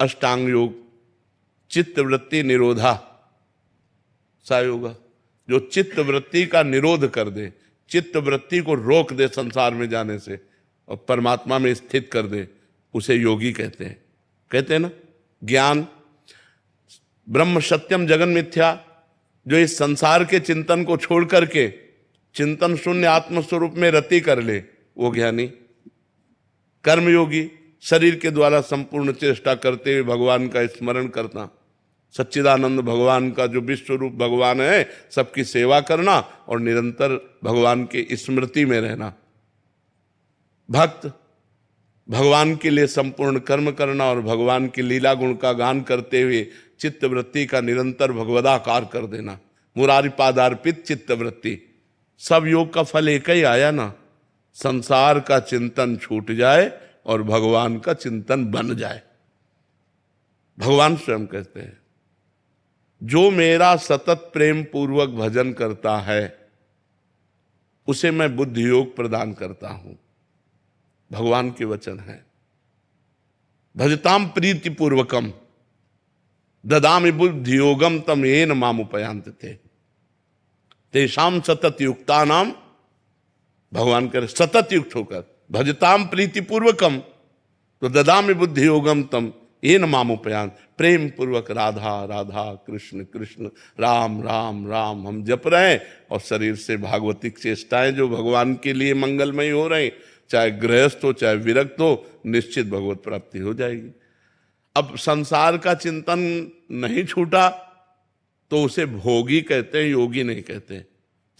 अष्टांग योग, चित्त वृत्ति निरोधा सा योग, जो चित्त वृत्ति का निरोध कर दे, चित्त वृत्ति को रोक दे संसार में जाने से और परमात्मा में स्थित कर दे, उसे योगी कहते हैं। कहते हैं ना, ज्ञान ब्रह्म सत्यम जगन मिथ्या, जो इस संसार के चिंतन को छोड़ करके चिंतन शून्य आत्मस्वरूप में रति कर ले, वो ज्ञानी। कर्मयोगी, शरीर के द्वारा संपूर्ण चेष्टा करते हुए भगवान का स्मरण करना, सच्चिदानंद भगवान का जो विश्व रूप भगवान है, सबकी सेवा करना और निरंतर भगवान के स्मृति में रहना। भक्त, भगवान के लिए संपूर्ण कर्म करना और भगवान की लीला गुण का गान करते हुए चित्त वृत्ति का निरंतर भगवदाकार कर देना। मुरारी पादार्पित चित्त वृत्ति। सब योग का फल एक ही आया ना, संसार का चिंतन छूट जाए और भगवान का चिंतन बन जाए। भगवान स्वयं कहते हैं, जो मेरा सतत प्रेम पूर्वक भजन करता है उसे मैं बुद्धि योग प्रदान करता हूं। भगवान के वचन है, भजताम प्रीति पूर्वकम ददामि बुद्धि योगम तम येन मामुपयांत थे तेषाम सतत युक्ता नाम। भगवान करे सतत युक्त होकर, भजताम प्रीति पूर्वकम तो ददामि बुद्धि योगम तम येन मामुपयांत। प्रेम पूर्वक राधा राधा कृष्ण कृष्ण राम राम राम हम जप रहे हैं और शरीर से भागवतिक चेष्टाएं जो भगवान के लिए मंगलमय हो रही, चाहे गृहस्थ हो चाहे विरक्त हो, निश्चित भगवत प्राप्ति हो जाएगी। अब संसार का चिंतन नहीं छूटा तो उसे भोगी कहते हैं, योगी नहीं कहते।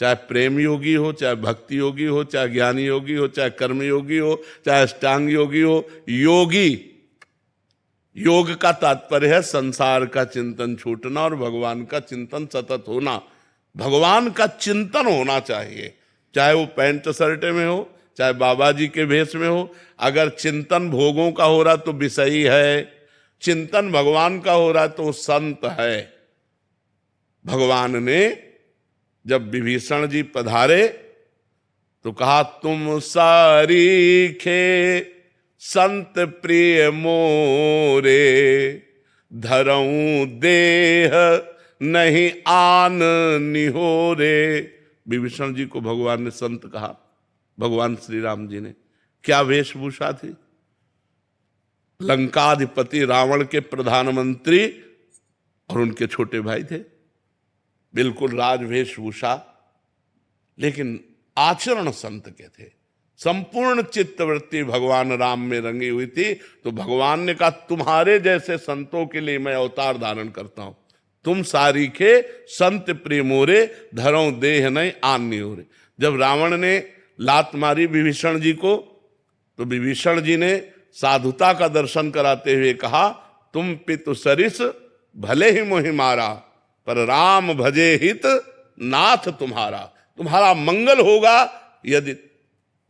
चाहे प्रेम योगी हो, चाहे भक्ति योगी हो, चाहे ज्ञानी योगी हो, चाहे कर्म योगी हो, चाहे अष्टांग योगी हो, योगी, योग का तात्पर्य है संसार का चिंतन छूटना और भगवान का चिंतन सतत होना। भगवान का चिंतन होना चाहिए, चाहे वो पैंट शर्ट में हो, चाहे बाबा जी के भेष में हो। अगर चिंतन भोगों का हो रहा तो विषयी है, चिंतन भगवान का हो रहा तो संत है। भगवान ने जब विभीषण जी पधारे तो कहा, तुम सारीखे संत प्रिय मोरे, धरऊं देह नहीं आन निहोरे। विभीषण जी को भगवान ने संत कहा। भगवान श्री राम जी ने क्या वेशभूषा थी? लंकाधिपति रावण के प्रधानमंत्री और उनके छोटे भाई थे, बिल्कुल राज वेशभूषा, लेकिन आचरण संत के थे। संपूर्ण चित्तवृत्ति भगवान राम में रंगी हुई थी। तो भगवान ने कहा, तुम्हारे जैसे संतों के लिए मैं अवतार धारण करता हूं। तुम सारीखे संत प्रेमोरे, धरो देह नहीं आन्नी हो रे। जब रावण ने लात मारी विभीषण जी को तो विभीषण जी ने साधुता का दर्शन कराते हुए कहा, तुम पितु सरिस भले ही मोहि मारा, पर राम भजे हित नाथ तुम्हारा। तुम्हारा मंगल होगा यदि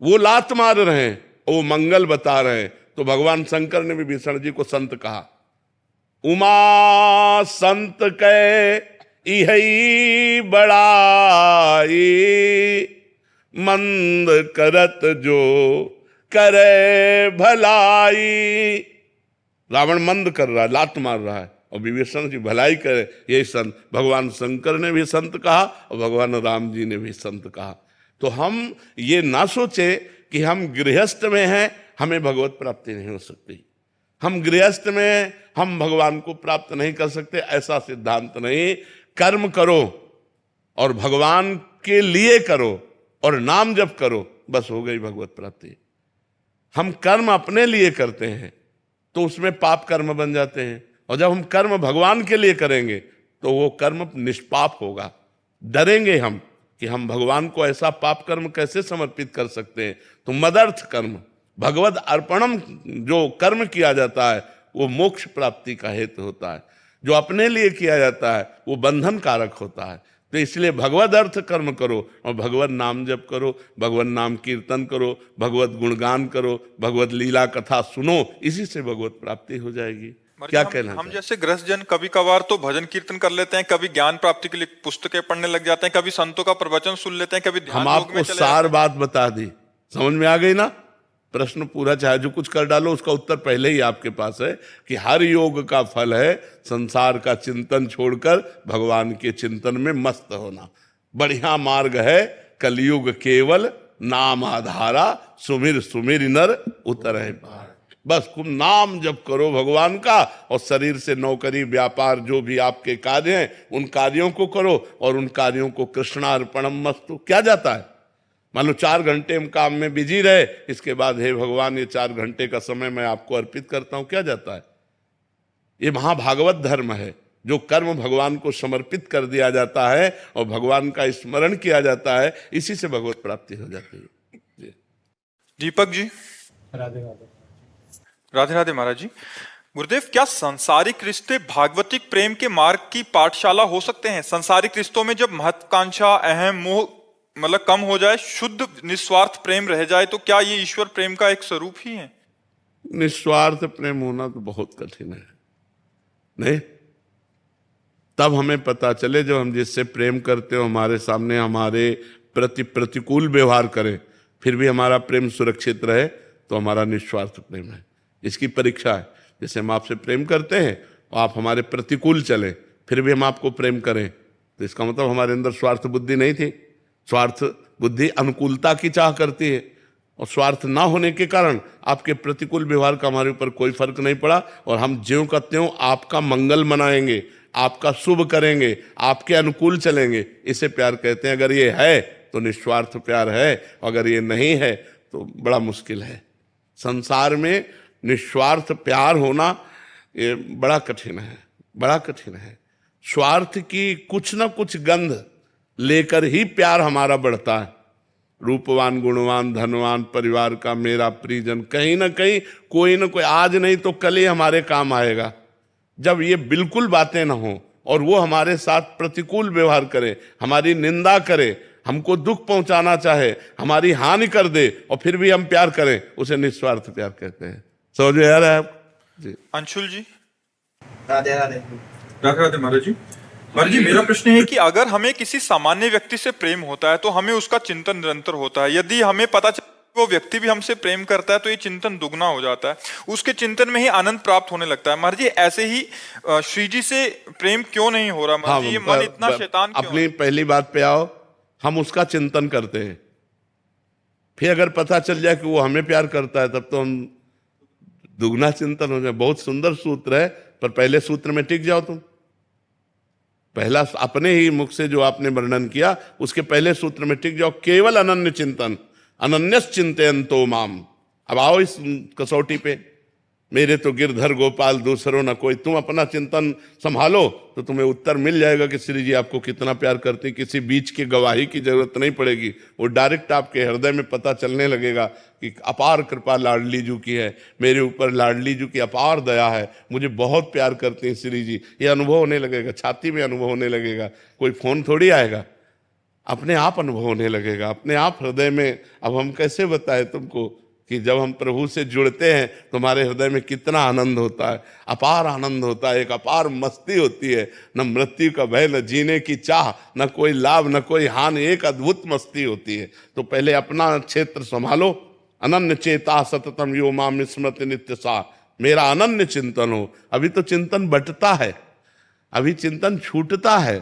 वो लात मार रहे हैं और वो मंगल बता रहे हैं। तो भगवान शंकर ने विभीषण जी को संत कहा। उमा संत कै इहई बड़ाई, मंद करत जो करे भलाई। रावण मंद कर रहा है, लात मार रहा है, और विभीषण जी भलाई करे, यही संत। भगवान शंकर ने भी संत कहा और भगवान राम जी ने भी संत कहा। तो हम ये ना सोचे कि हम गृहस्थ में हैं, हमें भगवत प्राप्ति नहीं हो सकती, हम गृहस्थ में हम भगवान को प्राप्त नहीं कर सकते, ऐसा सिद्धांत नहीं। कर्म करो और भगवान के लिए करो और नाम जप करो, बस हो गई भगवत प्राप्ति। हम कर्म अपने लिए करते हैं तो उसमें पाप कर्म बन जाते हैं, और जब हम कर्म भगवान के लिए करेंगे तो वो कर्म निष्पाप होगा। डरेंगे हम कि हम भगवान को ऐसा पाप कर्म कैसे समर्पित कर सकते हैं। तो मदर्थ कर्म, भगवद अर्पणम जो कर्म किया जाता है वो मोक्ष प्राप्ति का हेतु होता है। जो अपने लिए किया जाता है वो बंधन कारक होता है। तो इसलिए भगवद अर्थ कर्म करो और भगवत नाम जप करो, भगवत नाम कीर्तन करो, भगवत गुणगान करो, भगवत लीला कथा सुनो, इसी से भगवत प्राप्ति हो जाएगी। क्या कहना हम जैसे गृहस्थ जन कभी कभार तो भजन कीर्तन कर लेते हैं, कभी ज्ञान प्राप्ति के लिए पुस्तकें पढ़ने लग जाते हैं, कभी संतों का प्रवचन सुन लेते हैं, कभी ध्यान हम योग आपको में चले सार बात बता दी, समझ में आ गई ना? प्रश्न पूरा चाहे जो कुछ कर डालो, उसका उत्तर पहले ही आपके पास है कि हर योग का फल है संसार का चिंतन छोड़कर भगवान के चिंतन में मस्त होना। बढ़िया मार्ग है कलयुग केवल नाम आधारा, सुमिर सुमिर नर उतरे पार। बस खूब नाम जप करो भगवान का, और शरीर से नौकरी व्यापार जो भी आपके कार्य हैं उन कार्यों को करो, और उन कार्यों को कृष्णार्पणम मस्तु। क्या जाता है, मान लो 4 घंटे हम काम में बिजी रहे, इसके बाद हे भगवान ये 4 घंटे का समय मैं आपको अर्पित करता हूं, क्या जाता है। ये महाभागवत धर्म है, जो कर्म भगवान को समर्पित कर दिया जाता है और भगवान का स्मरण किया जाता है, इसी से भगवत प्राप्ति हो जाती है। जी। दीपक जी। राधे राधे। राधे राधे महाराज जी। गुरुदेव, क्या सांसारिक रिश्ते भागवतिक प्रेम के मार्ग की पाठशाला हो सकते हैं? सांसारिक रिश्तों में जब महत्वाकांक्षा, अहम, मोह मतलब कम हो जाए, शुद्ध निस्वार्थ प्रेम रह जाए, तो क्या ये ईश्वर प्रेम का एक स्वरूप ही है? निस्वार्थ प्रेम होना तो बहुत कठिन है, नहीं? तब हमें पता चले जब हम जिससे प्रेम करते हो हमारे सामने हमारे प्रति प्रतिकूल व्यवहार करें, फिर भी हमारा प्रेम सुरक्षित रहे, तो हमारा निस्वार्थ प्रेम है। इसकी परीक्षा है। जैसे हम आपसे प्रेम करते हैं और आप हमारे प्रतिकूल चले, फिर भी हम आपको प्रेम करें, तो इसका मतलब हमारे अंदर स्वार्थ बुद्धि नहीं थी। स्वार्थ बुद्धि अनुकूलता की चाह करती है, और स्वार्थ ना होने के कारण आपके प्रतिकूल व्यवहार का हमारे ऊपर कोई फर्क नहीं पड़ा, और हम ज्यों का त्यों आपका मंगल मनाएंगे, आपका शुभ करेंगे, आपके अनुकूल चलेंगे। इसे प्यार कहते हैं। अगर ये है तो निस्वार्थ प्यार है, अगर ये नहीं है तो बड़ा मुश्किल है। संसार में निस्वार्थ प्यार होना ये बड़ा कठिन है, बड़ा कठिन है। स्वार्थ की कुछ ना कुछ गंध लेकर ही प्यार हमारा बढ़ता है। रूपवान, गुणवान, धनवान, परिवार का मेरा परिजन, कहीं ना कहीं कोई ना कोई आज नहीं तो कल ही हमारे काम आएगा। जब ये बिल्कुल बातें ना हो और वो हमारे साथ प्रतिकूल व्यवहार करे, हमारी निंदा करे, हमको दुख पहुंचाना चाहे, हमारी हानि कर दे, और फिर भी हम प्यार करें, उसे निस्वार्थ प्यार कहते हैं। समझ में आ रहा है आप जी? अंशुल जी। राधे राधे। राधे राधे महाराज जी। महाराज जी, मेरा प्रश्न है कि अगर हमें किसी सामान्य व्यक्ति से प्रेम होता है तो हमें उसका चिंतन निरंतर होता है। यदि हमें पता चले वो व्यक्ति भी हमसे प्रेम करता है तो ये चिंतन दुगना हो जाता है, उसके चिंतन में ही आनंद प्राप्त होने लगता है। महाराज जी, ऐसे ही श्री जी से प्रेम क्यों नहीं हो रहा? महाराज जी, ये मन इतना शैतान क्यों? अपनी पहली बात पे आओ। हम उसका चिंतन करते हैं, फिर अगर पता चल जाए कि वो हमें प्यार करता है, तब तो हम दुगना चिंतन हो जाए। बहुत सुंदर सूत्र है, पर पहले सूत्र में टिक जाओ तुम। पहला अपने ही मुख से जो आपने वर्णन किया, उसके पहले सूत्र में टिक जाओ। केवल अनन्य चिंतन, अनन्यस चिंतयन्तो माम। अब आओ इस कसौटी पे। मेरे तो गिरधर गोपाल दूसरों न कोई। तुम अपना चिंतन संभालो तो तुम्हें उत्तर मिल जाएगा कि श्री जी आपको कितना प्यार करते हैं। किसी बीच की गवाही की जरूरत नहीं पड़ेगी, वो डायरेक्ट आपके हृदय में पता चलने लगेगा कि अपार कृपा लाडली जू की है, मेरे ऊपर लाडली जू की अपार दया है, मुझे बहुत प्यार करते हैं श्री जी। ये अनुभव होने लगेगा, छाती में अनुभव होने लगेगा। कोई फोन थोड़ी आएगा, अपने आप अनुभव होने लगेगा, अपने आप हृदय में। अब हम कैसे बताएं तुमको कि जब हम प्रभु से जुड़ते हैं तो हमारे हृदय में कितना आनंद होता है, अपार आनंद होता है, एक अपार मस्ती होती है। न मृत्यु का भय, न जीने की चाह, न कोई लाभ, न कोई हानि, एक अद्भुत मस्ती होती है। तो पहले अपना क्षेत्र संभालो। अनन्य चेता सततम यो माम स्मृति नित्य सा। मेरा अनन्य चिंतन हो। अभी तो चिंतन बंटता है, अभी चिंतन छूटता है,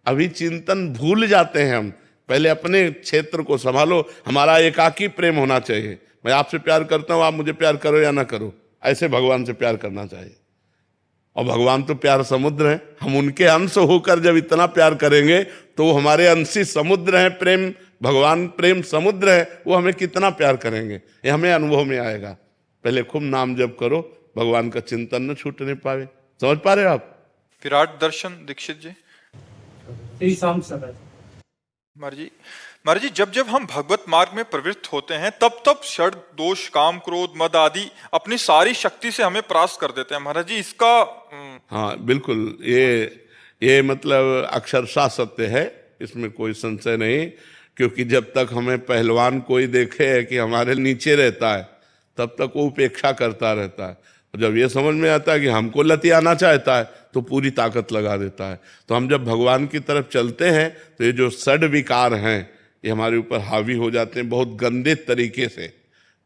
अभी चिंतन भूल जाते हैं हम। पहले अपने क्षेत्र को संभालो। हमारा एकाकी प्रेम होना चाहिए। मैं आपसे प्यार करता हूं, आप मुझे प्यार करो या ना करो, ऐसे भगवान से प्यार करना चाहिए। और भगवान तो प्यार समुद्र है। हम उनके अंश होकर जब इतना प्यार करेंगे तो वो हमारे अंशी समुद्र हैं। प्रेम भगवान प्रेम समुद्र है, वो हमें कितना प्यार करेंगे ये हमें अनुभव में आएगा। पहले खूब नाम जप करो, भगवान का चिंतन न छूटने पावे। समझ पा रहे हो आप? विराट दर्शन दीक्षित जी। महाराज जी, जब जब हम भगवत मार्ग में प्रवृत्त होते हैं तब तब षड दोष, काम, क्रोध, मद आदि अपनी सारी शक्ति से हमें परास्त कर देते हैं। महाराज जी, इसका हाँ बिल्कुल, ये मतलब अक्षरशः सत्य है, इसमें कोई संशय नहीं। क्योंकि जब तक हमें पहलवान कोई देखे कि हमारे नीचे रहता है, तब तक वो उपेक्षा करता रहता है। जब ये समझ में आता है कि हमको लतियाना चाहता है तो पूरी ताकत लगा देता है। तो हम जब भगवान की तरफ चलते हैं तो ये जो षड विकार हैं ये हमारे ऊपर हावी हो जाते हैं बहुत गंदे तरीके से।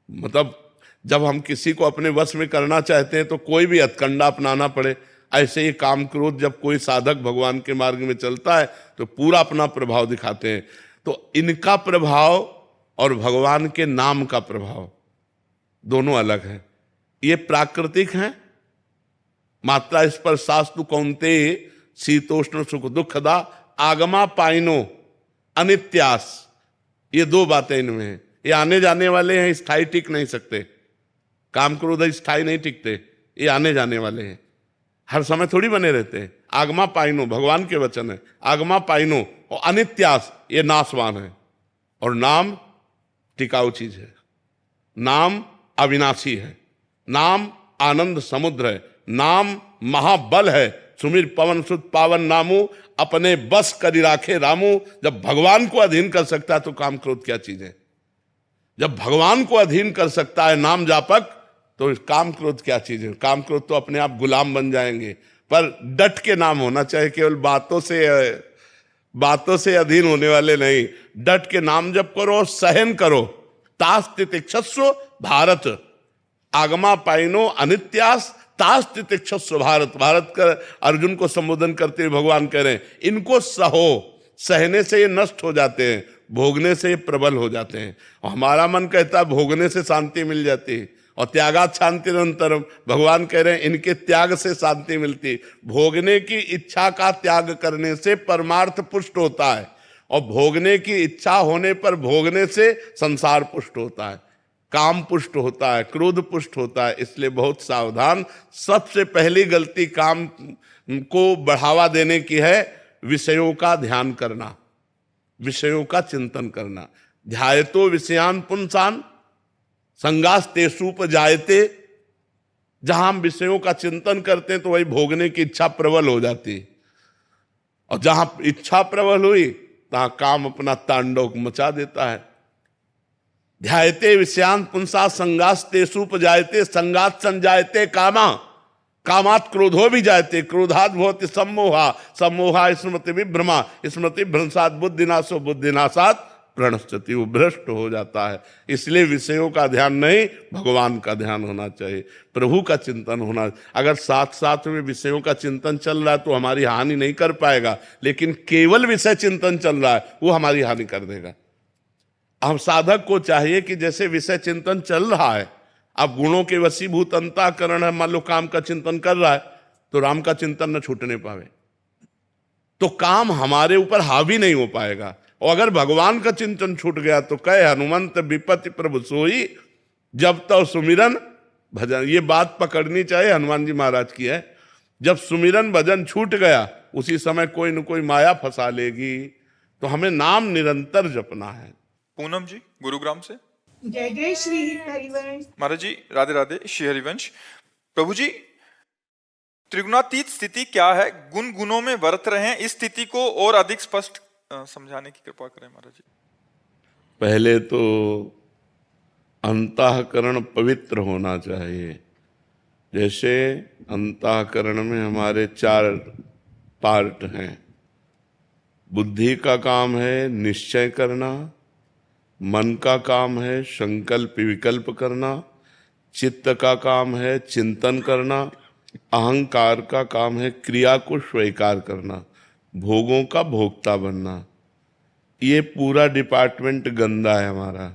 मतलब जब हम किसी को अपने वश में करना चाहते हैं तो कोई भी हथकंडा अपनाना पड़े, ऐसे ही काम क्रोध जब कोई साधक भगवान के मार्ग में चलता है तो पूरा अपना प्रभाव दिखाते हैं। तो इनका प्रभाव और भगवान के नाम का प्रभाव दोनों अलग है। ये प्राकृतिक हैं, मात्रा स्पर्शास्तु कौन्ते शीतोष्ण सुख दुखदा आगमा पाइनो अनित्यास, ये दो बातें इनमें हैं। ये आने जाने वाले हैं, स्थायी टिक नहीं सकते। काम क्रोध स्थायी नहीं टिकते, ये आने जाने वाले हैं, हर समय थोड़ी बने रहते हैं। आगमा पाइनो भगवान के वचन है, आगमा पाइनो, और अनित्यास ये नाशवान है। और नाम टिकाऊ चीज है, नाम अविनाशी है, नाम आनंद समुद्र है, नाम महाबल है। सुमिर पवन सुत पावन नामू अपने बस करी राखे रामू। जब भगवान को अधीन कर सकता है तो काम क्रोध क्या चीज है। जब भगवान को अधीन कर सकता है नाम जापक तो काम क्रोध क्या चीज है। काम क्रोध तो अपने आप गुलाम बन जाएंगे, पर डट के नाम होना चाहिए, केवल बातों से अधीन होने वाले नहीं। डट के नाम जप करो, सहन करो। तास्तितिक्षस्व भारत आगमा पाइनो अनित्यास तास्तितिक्षस्व भारत। भारत का अर्जुन को संबोधन करते हुए भगवान कह रहे हैं इनको सहो, सहने से ये नष्ट हो जाते हैं, भोगने से ये प्रबल हो जाते हैं। और हमारा मन कहता है भोगने से शांति मिल जाती है, और त्यागात शांति निरंतरम, भगवान कह रहे हैं इनके त्याग से शांति मिलती। भोगने की इच्छा का त्याग करने से परमार्थ पुष्ट होता है, और भोगने की इच्छा होने पर भोगने से संसार पुष्ट होता है, काम पुष्ट होता है, क्रोध पुष्ट होता है। इसलिए बहुत सावधान। सबसे पहली गलती काम को बढ़ावा देने की है विषयों का ध्यान करना, विषयों का चिंतन करना। ध्यायतो विषयान पुंसान संगास्तेषुपजायते। जहां हम विषयों का चिंतन करते हैं तो वही भोगने की इच्छा प्रबल हो जाती है, और जहां इच्छा प्रबल हुई तहां काम अपना तांडव मचा देता है। ध्यायते विषयान पुंसा संगास्तेषुपजायते संगात संजायते कामा कामात क्रोधो भी जायते क्रोधात भवति सम्मोहा सम्मोहा स्मृति विभ्रमा स्मृति भ्रंशात बुद्धिनाशो बुद्धिनाशात प्रणश्यति, वो भ्रष्ट हो जाता है। इसलिए विषयों का ध्यान नहीं, भगवान का ध्यान होना चाहिए, प्रभु का चिंतन होना। अगर साथ साथ में विषयों का चिंतन चल रहा है तो हमारी हानि नहीं कर पाएगा, लेकिन केवल विषय चिंतन चल रहा है वो हमारी हानि कर देगा। हम साधक को चाहिए कि जैसे विषय चिंतन चल रहा है, अब गुणों के वशीभूत अंतःकरण है, मान लो काम का चिंतन कर रहा है तो राम का चिंतन न छूटने पावे, तो काम हमारे ऊपर हावी नहीं हो पाएगा। और अगर भगवान का चिंतन छूट गया तो कहे हनुमंत विपत्ति प्रभु सोई जब तो सुमिरन भजन। ये बात पकड़नी चाहिए, हनुमान जी महाराज की है। जब सुमिरन भजन छूट गया उसी समय कोई न कोई माया फंसा लेगी। तो हमें नाम निरंतर जपना है। पूनम जी गुरुग्राम से। जय जय श्री हरिवंश। महाराज जी राधे राधे। श्री हरिवंश। प्रभु जी त्रिगुणातीत स्थिति क्या है, गुण गुणों में वर्त रहे हैं, इस स्थिति को और अधिक स्पष्ट समझाने की कृपा करें महाराज जी। पहले तो अंतःकरण पवित्र होना चाहिए। जैसे अंतःकरण में हमारे 4 पार्ट हैं। बुद्धि का काम है निश्चय करना, मन का काम है संकल्प विकल्प करना, चित्त का काम है चिंतन करना, अहंकार का काम है क्रिया को स्वीकार करना, भोगों का भोक्ता बनना। ये पूरा डिपार्टमेंट गंदा है हमारा।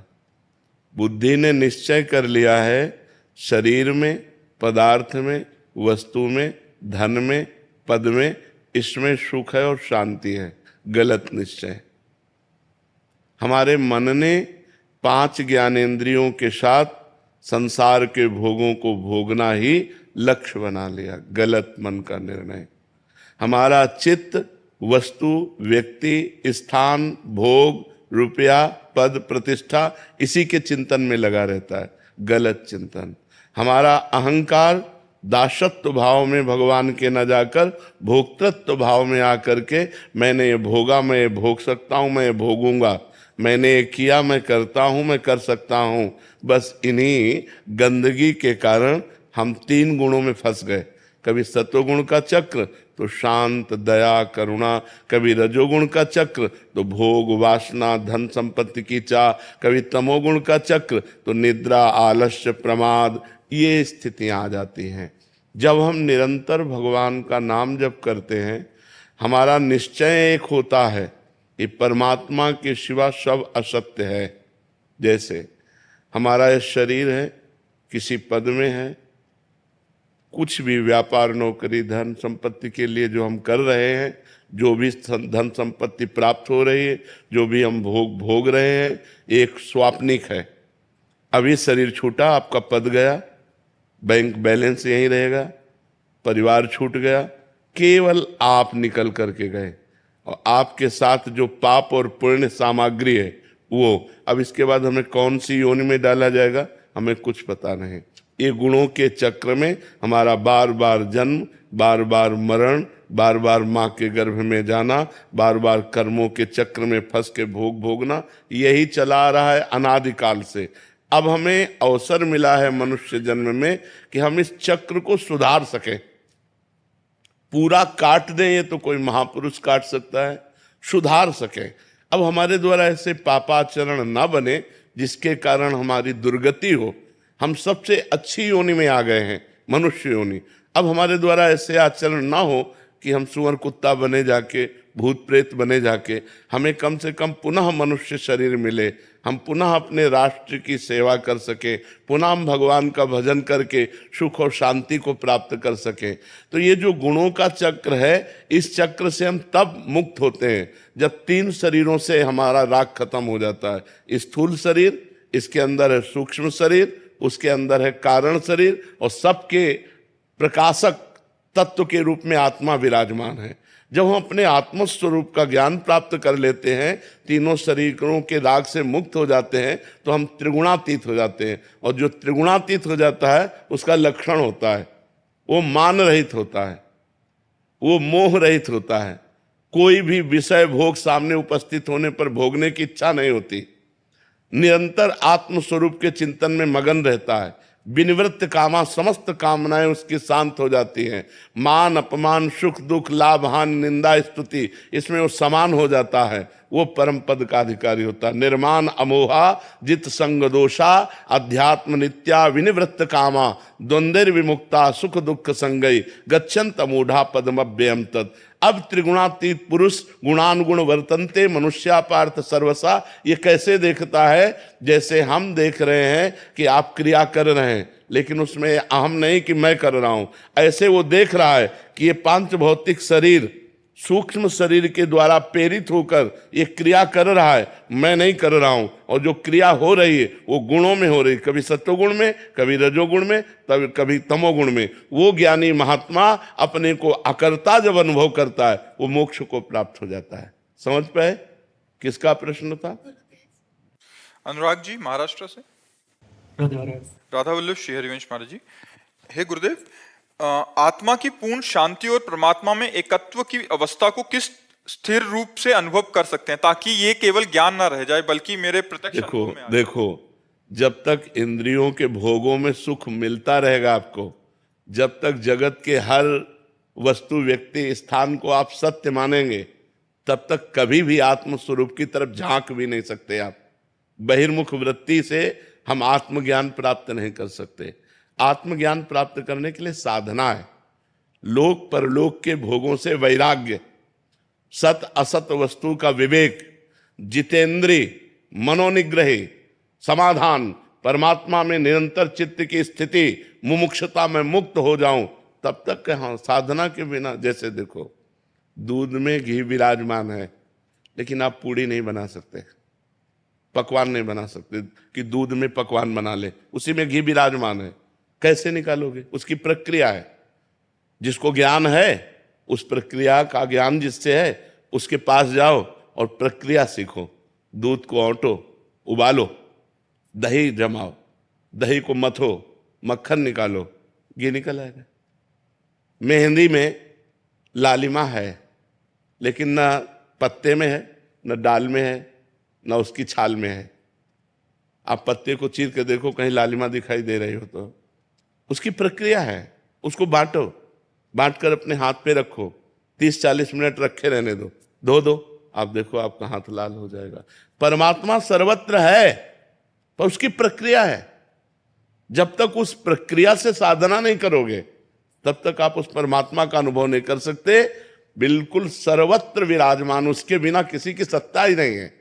बुद्धि ने निश्चय कर लिया है शरीर में, पदार्थ में, वस्तु में, धन में, पद में, इसमें सुख है और शांति है। गलत निश्चय। हमारे मन ने 5 ज्ञानेंद्रियों के साथ संसार के भोगों को भोगना ही लक्ष्य बना लिया। गलत मन का निर्णय। हमारा चित्त वस्तु, व्यक्ति, स्थान, भोग, रुपया, पद, प्रतिष्ठा इसी के चिंतन में लगा रहता है। गलत चिंतन। हमारा अहंकार दासत्व भाव में भगवान के न जाकर भोक्तृत्व भाव में आकर के मैंने ये भोगा, मैं ये भोग सकता हूँ, मैं ये भोगूंगा, मैंने ये किया, मैं करता हूँ, मैं कर सकता हूँ। बस इन्हीं गंदगी के कारण हम 3 गुणों में फंस गए। कभी सत्वगुण का चक्र तो शांत दया करुणा, कभी रजोगुण का चक्र तो भोग वासना धन संपत्ति की चाह, कभी तमोगुण का चक्र तो निद्रा आलस्य प्रमाद, ये स्थितियां आ जाती हैं। जब हम निरंतर भगवान का नाम जप करते हैं, हमारा निश्चय एक होता है कि परमात्मा के सिवा सब असत्य है। जैसे हमारा ये शरीर है, किसी पद में है, कुछ भी व्यापार नौकरी धन संपत्ति के लिए जो हम कर रहे हैं, जो भी धन संपत्ति प्राप्त हो रही है, जो भी हम भोग रहे हैं, एक स्वाप्निक है। अभी शरीर छूटा, आपका पद गया, बैंक बैलेंस यहीं रहेगा, परिवार छूट गया, केवल आप निकल करके गए और आपके साथ जो पाप और पुण्य सामग्री है वो, अब इसके बाद हमें कौन सी योनि में डाला जाएगा हमें कुछ पता नहीं। ये गुणों के चक्र में हमारा बार बार जन्म, बार बार मरण, बार बार माँ के गर्भ में जाना, बार बार कर्मों के चक्र में फंस के भोग भोगना, यही चला आ रहा है अनादिकाल से। अब हमें अवसर मिला है मनुष्य जन्म में कि हम इस चक्र को सुधार सकें। पूरा काट दें ये तो कोई महापुरुष काट सकता है, सुधार सकें। अब हमारे द्वारा ऐसे पापाचरण न बने जिसके कारण हमारी दुर्गति हो। हम सबसे अच्छी योनि में आ गए हैं, मनुष्य योनि। अब हमारे द्वारा ऐसे आचरण ना हो कि हम सुअर कुत्ता बने जाके, भूत प्रेत बने जाके। हमें कम से कम पुनः मनुष्य शरीर मिले, हम पुनः अपने राष्ट्र की सेवा कर सके, पुनः हम भगवान का भजन करके सुख और शांति को प्राप्त कर सकें। तो ये जो गुणों का चक्र है, इस चक्र से हम तब मुक्त होते हैं जब 3 शरीरों से हमारा राग खत्म हो जाता है। स्थूल शरीर, इसके अंदर है सूक्ष्म शरीर, उसके अंदर है कारण शरीर, और सबके प्रकाशक तत्व के रूप में आत्मा विराजमान है। जब हम अपने आत्म स्वरूप का ज्ञान प्राप्त कर लेते हैं, तीनों शरीरों के राग से मुक्त हो जाते हैं, तो हम त्रिगुणातीत हो जाते हैं। और जो त्रिगुणातीत हो जाता है उसका लक्षण होता है, वो मान रहित होता है, वो मोह रहित होता है। कोई भी विषय भोग सामने उपस्थित होने पर भोगने की इच्छा नहीं होती, निरंतर आत्म स्वरूप के चिंतन में मगन रहता है। विनिवृत्त कामा, समस्त कामनाएं उसकी शांत हो जाती हैं। मान अपमान सुख दुख लाभ हानि निंदा स्तुति, इसमें वो समान हो जाता है, वो परम पद का अधिकारी होता है। निर्माण अमोहा जित संग दोषा अध्यात्म नित्या विनिवृत्त कामा द्वंद्व विमुक्ता सुख दुख संगई गच्छन्त मूढ़ा पदमव्ययम तत्। अब त्रिगुणातीत पुरुष गुणानुगुण वर्तन्ते मनुष्यापार्थ सर्वसा, ये कैसे देखता है? जैसे हम देख रहे हैं कि आप क्रिया कर रहे हैं, लेकिन उसमें अहम नहीं कि मैं कर रहा हूं, ऐसे वो देख रहा है कि ये 5 भौतिक शरीर सूक्ष्म शरीर के द्वारा प्रेरित होकर ये क्रिया कर रहा है, मैं नहीं कर रहा हूं। और जो क्रिया हो रही है वो गुणों में हो रही है, कभी सत्वगुण में, कभी रजोगुण में, कभी तमोगुण में। वो ज्ञानी महात्मा अपने को अकर्ता जब अनुभव करता है, वो मोक्ष को प्राप्त हो जाता है। समझ पाए? किसका प्रश्न था? अनुराग जी महाराष्ट्र से। राधा वल्लभ श्री हरिवंश महाराज जी। हे गुरुदेव, आत्मा की पूर्ण शांति और परमात्मा में एकत्व की अवस्था को किस स्थिर रूप से अनुभव कर सकते हैं ताकि ये केवल ज्ञान ना रह जाए बल्कि मेरे प्रत्यक्ष अनुभव में आ जाए? देखो, जब तक इंद्रियों के भोगों में सुख मिलता रहेगा आपको, जब तक जगत के हर वस्तु व्यक्ति स्थान को आप सत्य मानेंगे, तब तक कभी भी आत्म स्वरूप की तरफ झांक भी नहीं सकते आप। बहिर्मुख वृत्ति से हम आत्मज्ञान प्राप्त नहीं कर सकते। आत्मज्ञान प्राप्त करने के लिए साधना है, लोक परलोक के भोगों से वैराग्य, सत असत वस्तु का विवेक, जितेंद्रिय, मनोनिग्रही, समाधान, परमात्मा में निरंतर चित्त की स्थिति, मुमुक्षुता में मुक्त हो जाऊं, तब तक हाँ, साधना के बिना। जैसे देखो, दूध में घी विराजमान है, लेकिन आप पूड़ी नहीं बना सकते, पकवान नहीं बना सकते कि दूध में पकवान बना ले, उसी में घी विराजमान है, कैसे निकालोगे? उसकी प्रक्रिया है। जिसको ज्ञान है, उस प्रक्रिया का ज्ञान जिससे है, उसके पास जाओ और प्रक्रिया सीखो। दूध को औंटो, उबालो, दही जमाओ, दही को मथो, मक्खन निकालो, घी निकल आएगा। मेहंदी में लालिमा है, लेकिन न पत्ते में है, न डाल में है, न उसकी छाल में है। आप पत्ते को चीर के देखो, कहीं लालिमा दिखाई दे रही हो तो उसकी प्रक्रिया है, उसको बांटो। बांटकर अपने हाथ पे रखो, 30-40 मिनट रखे रहने दो, धो दो, आप देखो आपका हाथ लाल हो जाएगा। परमात्मा सर्वत्र है, पर उसकी प्रक्रिया है। जब तक उस प्रक्रिया से साधना नहीं करोगे तब तक आप उस परमात्मा का अनुभव नहीं कर सकते। बिल्कुल सर्वत्र विराजमान, उसके बिना किसी की सत्ता ही नहीं है।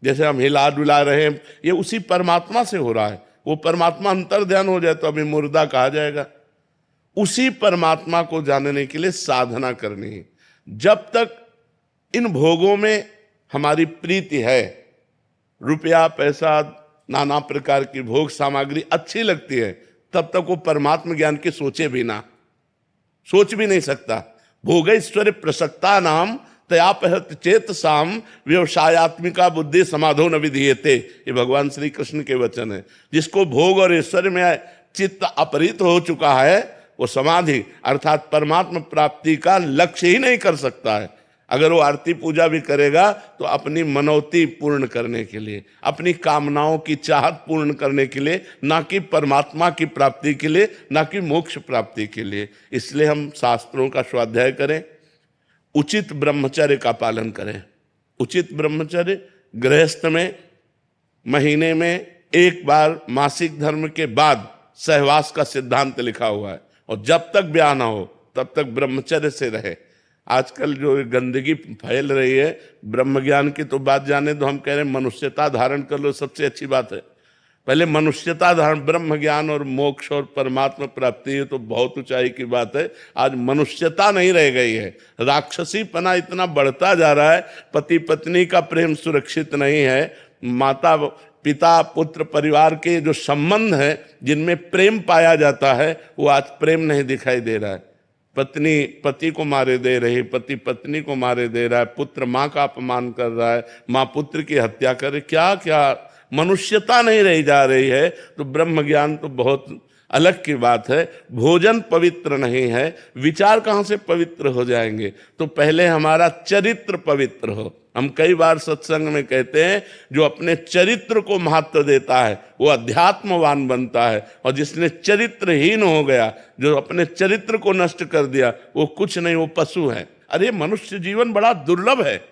जैसे हम हिला डुला रहे हैं, ये उसी परमात्मा से हो रहा है। वो परमात्मा अंतर ध्यान हो जाए तो अभी मुर्दा कहा जाएगा। उसी परमात्मा को जानने के लिए साधना करनी है। जब तक इन भोगों में हमारी प्रीति है, रुपया पैसा नाना प्रकार की भोग सामग्री अच्छी लगती है, तब तक वो परमात्म ज्ञान की सोच भी नहीं सकता। भोगैश्वर्य प्रसक्ता नाम तयापहत चेत साम व्यवसायत्मिका बुद्धि समाधो न विधीयते। ये भगवान श्री कृष्ण के वचन है। जिसको भोग और ऐश्वर्य में चित्त अपहृत हो चुका है, वो समाधि अर्थात परमात्मा प्राप्ति का लक्ष्य ही नहीं कर सकता है। अगर वो आरती पूजा भी करेगा तो अपनी मनौती पूर्ण करने के लिए, अपनी कामनाओं की चाहत पूर्ण करने के लिए, ना कि परमात्मा की प्राप्ति के लिए, ना कि मोक्ष प्राप्ति के लिए। इसलिए हम शास्त्रों का स्वाध्याय करें, उचित ब्रह्मचर्य का पालन करें। उचित ब्रह्मचर्य गृहस्थ में महीने में एक बार मासिक धर्म के बाद सहवास का सिद्धांत लिखा हुआ है, और जब तक ब्याह ना हो तब तक ब्रह्मचर्य से रहे। आजकल जो गंदगी फैल रही है, ब्रह्म ज्ञान की तो बात जाने दो, हम कह रहे हैं मनुष्यता धारण कर लो, सबसे अच्छी बात है। पहले मनुष्यता धारण, ब्रह्म ज्ञान और मोक्ष और परमात्मा प्राप्ति है तो बहुत ऊंचाई की बात है। आज मनुष्यता नहीं रह गई है, राक्षसीपना इतना बढ़ता जा रहा है। पति पत्नी का प्रेम सुरक्षित नहीं है, माता पिता पुत्र परिवार के जो संबंध है जिनमें प्रेम पाया जाता है, वो आज प्रेम नहीं दिखाई दे रहा है। पत्नी पति को मारे दे रही, पति पत्नी को मारे दे रहा है, पुत्र माँ का अपमान कर रहा है, माँ पुत्र की हत्या कर रही, क्या क्या मनुष्यता नहीं रही जा रही है। तो ब्रह्म ज्ञान तो बहुत अलग की बात है। भोजन पवित्र नहीं है, विचार कहाँ से पवित्र हो जाएंगे? तो पहले हमारा चरित्र पवित्र हो। हम कई बार सत्संग में कहते हैं, जो अपने चरित्र को महत्व देता है वो अध्यात्मवान बनता है, और जिसने चरित्रहीन हो गया, जो अपने चरित्र को नष्ट कर दिया, वो कुछ नहीं, वो पशु है। अरे मनुष्य जीवन बड़ा दुर्लभ है।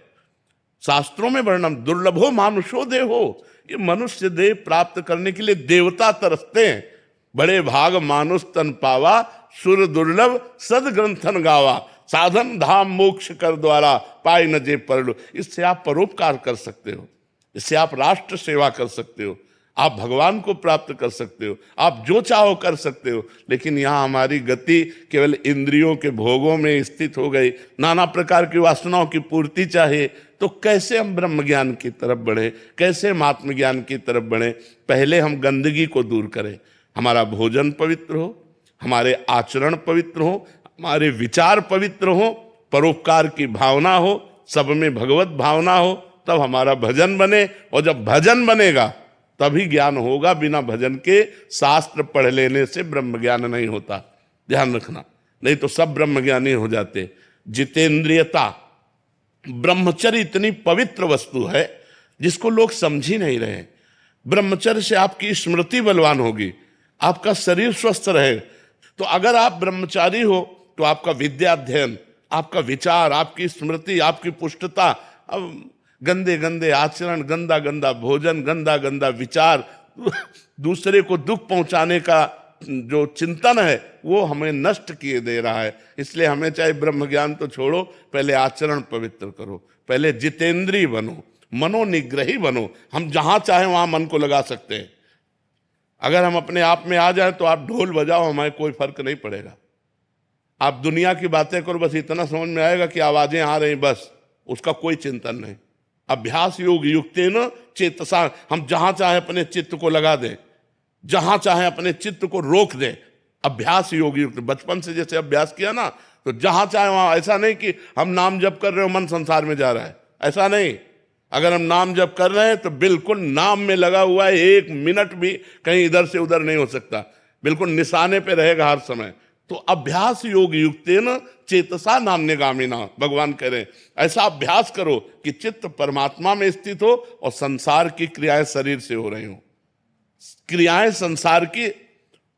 शास्त्रों में वर्णन, दुर्लभो मानुषो देहो। ये मनुष्य देह प्राप्त करने के लिए देवता तरसते हैं। बड़े भाग मानुष तन पावा, सुर दुर्लभ सद ग्रंथन गावा, साधन धाम मोक्ष कर द्वारा पाई न जे परलो। इससे आप परोपकार कर सकते हो, इससे आप राष्ट्र सेवा कर सकते हो, आप भगवान को प्राप्त कर सकते हो, आप जो चाहो कर सकते हो। लेकिन यहाँ हमारी गति केवल इंद्रियों के भोगों में स्थित हो गई, नाना प्रकार की वासनाओं की पूर्ति चाहिए। तो कैसे हम ब्रह्म ज्ञान की तरफ बढ़े, कैसे हम आत्मज्ञान की तरफ बढ़े? पहले हम गंदगी को दूर करें, हमारा भोजन पवित्र हो, हमारे आचरण पवित्र हो, हमारे विचार पवित्र हो, परोपकार की भावना हो, सब में भगवत भावना हो, तब हमारा भजन बने। और जब भजन बनेगा तभी ज्ञान होगा। बिना भजन के शास्त्र पढ़ लेने से ब्रह्म ज्ञान नहीं होता, ध्यान रखना, नहीं तो सब ब्रह्म ज्ञानी हो जाते। जितेंद्रियता, ब्रह्मचर्य इतनी पवित्र वस्तु है जिसको लोग समझ ही नहीं रहे। ब्रह्मचर्य से आपकी स्मृति बलवान होगी, आपका शरीर स्वस्थ रहे। तो अगर आप ब्रह्मचारी हो तो आपका विद्या अध्ययन, आपका विचार, आपकी स्मृति, आपकी पुष्टता, अब गंदे गंदे आचरण, गंदा गंदा भोजन, गंदा गंदा विचार, दूसरे को दुख पहुंचाने का जो चिंतन है वो हमें नष्ट किए दे रहा है। इसलिए हमें चाहे ब्रह्म ज्ञान तो छोड़ो, पहले आचरण पवित्र करो, पहले जितेंद्रीय बनो, मनोनिग्रही बनो। हम जहां चाहे वहां मन को लगा सकते हैं। अगर हम अपने आप में आ जाए तो आप ढोल बजाओ, हमें कोई फर्क नहीं पड़ेगा। आप दुनिया की बातें करो, बस इतना समझ में आएगा कि आवाजें आ रही, बस उसका कोई चिंतन नहीं। अभ्यास योग युक्तेन चेतसा, हम जहां चाहे अपने चित्त को लगा दें, जहां चाहे अपने चित्त को रोक दें। अभ्यास योग युक्त, बचपन से जैसे अभ्यास किया ना, तो जहां चाहे वहां। ऐसा नहीं कि हम नाम जप कर रहे हो मन संसार में जा रहा है, ऐसा नहीं। अगर हम नाम जप कर रहे हैं तो बिल्कुल नाम में लगा हुआ है, एक मिनट भी कहीं इधर से उधर नहीं हो सकता, बिल्कुल निशाने पे रहेगा हर समय। तो अभ्यास योग युक्तेन चेतसा नान्यगामिना, भगवान कह रहे हैं ऐसा अभ्यास करो कि चित्त परमात्मा में स्थित हो और संसार की क्रियाएं शरीर से हो रही हो। क्रियाएं संसार की,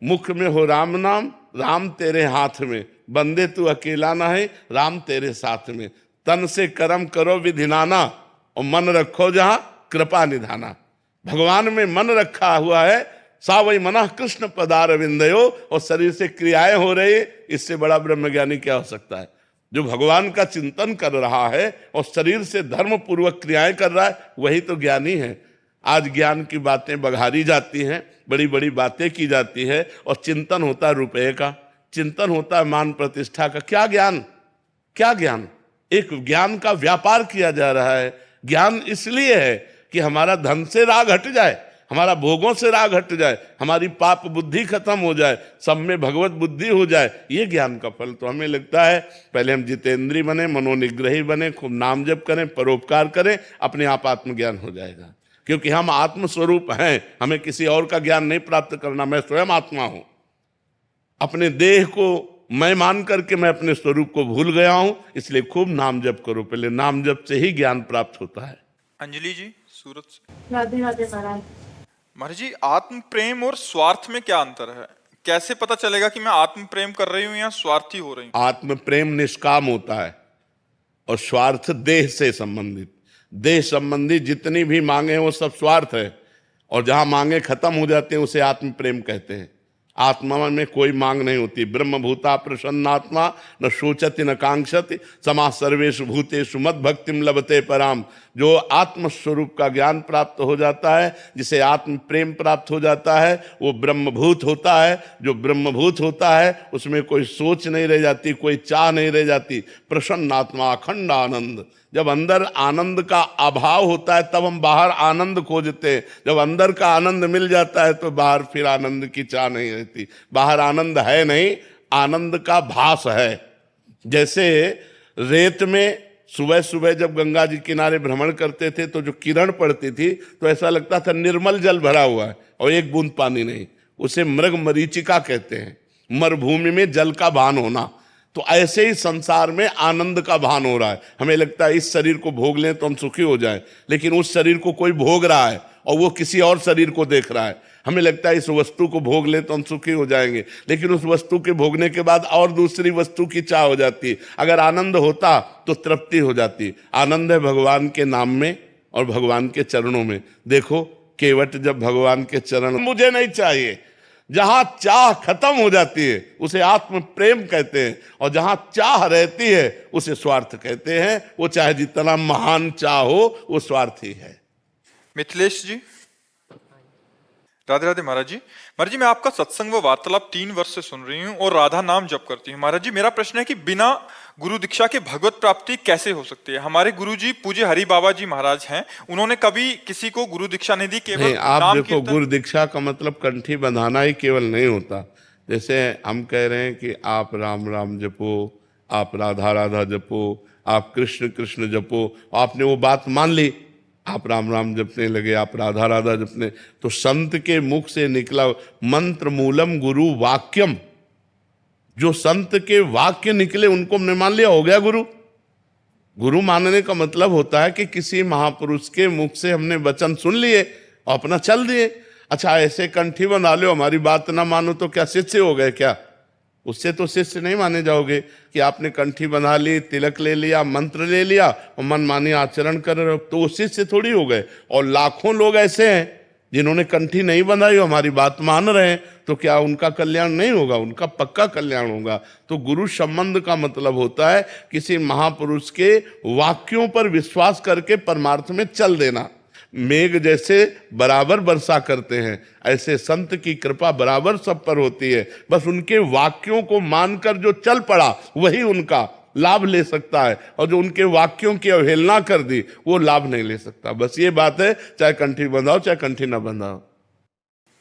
मुख में हो राम नाम, राम तेरे हाथ में, बंदे तू अकेला ना है, राम तेरे साथ में। तन से कर्म करो विधि नाना, और मन रखो जहां कृपा निधाना। भगवान में मन रखा हुआ है, सावई मना कृष्ण पदार विंदयो, और शरीर से क्रियाएं हो रही है, इससे बड़ा ब्रह्मज्ञानी क्या हो सकता है? जो भगवान का चिंतन कर रहा है और शरीर से धर्म पूर्वक क्रियाएं कर रहा है, वही तो ज्ञानी है। आज ज्ञान की बातें बघारी जाती हैं, बड़ी बड़ी बातें की जाती है, और चिंतन होता है रुपए का, चिंतन होता है मान प्रतिष्ठा का। क्या ज्ञान, क्या ज्ञान? एक ज्ञान का व्यापार किया जा रहा है। ज्ञान इसलिए है कि हमारा धन से राग हट जाए, हमारा भोगों से राग हट जाए, हमारी पाप बुद्धि खत्म हो जाए, सब में भगवत बुद्धि हो जाए। ये ज्ञान का फल। तो हमें लगता है पहले हम जितेंद्रीय बने, मनोनिग्रही बने, खूब नाम जप करें, परोपकार करें, अपने आप आत्मज्ञान हो जाएगा। क्योंकि हम आत्मस्वरूप हैं, हमें किसी और का ज्ञान नहीं प्राप्त करना। मैं स्वयं आत्मा हूं। अपने देह को मैं मान करके मैं अपने स्वरूप को भूल गया हूं, इसलिए खूब नाम जप करो। पहले नाम जप से ही ज्ञान प्राप्त होता है। अंजलि जी सूरत से। राधे राधे महाराज। महाराज जी, आत्म प्रेम और स्वार्थ में क्या अंतर है? कैसे पता चलेगा कि मैं आत्म प्रेम कर रही हूँ या स्वार्थी हो रही हूँ? आत्म प्रेम निष्काम होता है और स्वार्थ देह से संबंधित। देह संबंधी जितनी भी मांगे हैं वो सब स्वार्थ है, और जहां मांगे खत्म हो जाते हैं उसे आत्म प्रेम कहते हैं। आत्मा में कोई मांग नहीं होती। ब्रह्मभूता प्रसन्नात्मा न शोचति न कांक्षति समा सर्वेषु भूतेषु मद भक्तिम लभते पराम। जो आत्मस्वरूप का ज्ञान प्राप्त हो जाता है, जिसे आत्म प्रेम प्राप्त हो जाता है, वो ब्रह्मभूत होता है। जो ब्रह्मभूत होता है उसमें कोई सोच नहीं रह जाती, कोई चाह नहीं रह जाती। प्रसन्नात्मा अखंड आनंद। जब अंदर आनंद का अभाव होता है तब हम बाहर आनंद खोजते हैं। जब अंदर का आनंद मिल जाता है तो बाहर फिर आनंद की चाह नहीं रहती। बाहर आनंद है नहीं, आनंद का भास है। जैसे रेत में सुबह सुबह जब गंगा जी किनारे भ्रमण करते थे तो जो किरण पड़ती थी तो ऐसा लगता था निर्मल जल भरा हुआ है और एक बूंद पानी नहीं। उसे मृग मरीचिका कहते हैं, मरुभूमि में जल का भान होना। तो ऐसे ही संसार में आनंद का भान हो रहा है। हमें लगता है इस शरीर को भोग लें तो हम सुखी हो जाएं, लेकिन उस शरीर को कोई भोग रहा है और वो किसी और शरीर को देख रहा है। हमें लगता है इस वस्तु को भोग लें तो हम सुखी हो जाएंगे, लेकिन उस वस्तु के भोगने के बाद और दूसरी वस्तु की चाह हो जाती है। अगर आनंद होता तो तृप्ति हो जाती। आनंद है भगवान के नाम में और भगवान के चरणों में। देखो, केवट जब भगवान के चरण, मुझे नहीं चाहिए, जहां चाह खत्म हो जाती है उसे आत्म प्रेम कहते हैं, और जहां चाह रहती है उसे स्वार्थ कहते हैं। वो चाहे जितना महान चाह हो, वो स्वार्थी है। मिथिलेश जी। राधे राधे महाराज जी। महाराज जी, मैं आपका सत्संग व वार्तालाप 3 वर्ष से सुन रही हूँ और राधा नाम जप करती हूँ। महाराज जी, मेरा प्रश्न है कि बिना गुरु दीक्षा के भगवत प्राप्ति कैसे हो सकती है? हमारे गुरु जी पूज्य हरि बाबा जी महाराज हैं, उन्होंने कभी किसी को गुरु दीक्षा नहीं दी, केवल आप नाम देखो, गुरु दीक्षा का मतलब कंठी बंधाना ही केवल नहीं होता। जैसे हम कह रहे हैं कि आप राम राम जपो, आप राधा राधा जपो, आप कृष्ण कृष्ण जपो, आपने वो बात मान ली, आप राम राम जपने लगे, आप राधा राधा जपने। तो संत के मुख से निकला मंत्र मूलम गुरु वाक्यम, जो संत के वाक्य निकले उनको हमने मान लिया, हो गया गुरु। गुरु मानने का मतलब होता है कि किसी महापुरुष के मुख से हमने वचन सुन लिए और अपना चल दिए। अच्छा, ऐसे कंठी बना लो, हमारी बात ना मानो तो क्या शिष्य हो गए क्या? उससे तो शिष्य नहीं माने जाओगे कि आपने कंठी बना ली, तिलक ले लिया, मंत्र ले लिया और मनमानी आचरण कर रहे हो, तो वो शिष्य थोड़ी हो गए। और लाखों लोग ऐसे हैं जिन्होंने कंठी नहीं बंधाई, हमारी बात मान रहे हैं, तो क्या उनका कल्याण नहीं होगा? उनका पक्का कल्याण होगा। तो गुरु संबंध का मतलब होता है किसी महापुरुष के वाक्यों पर विश्वास करके परमार्थ में चल देना। मेघ जैसे बराबर वर्षा करते हैं, ऐसे संत की कृपा बराबर सब पर होती है। बस उनके वाक्यों को मानकर जो चल पड़ा वही उनका लाभ ले सकता है, और जो उनके वाक्यों की अवहेलना कर दी वो लाभ नहीं ले सकता। बस ये बात है, चाहे कंठी बंधाओ चाहे कंठी ना बंधाओ।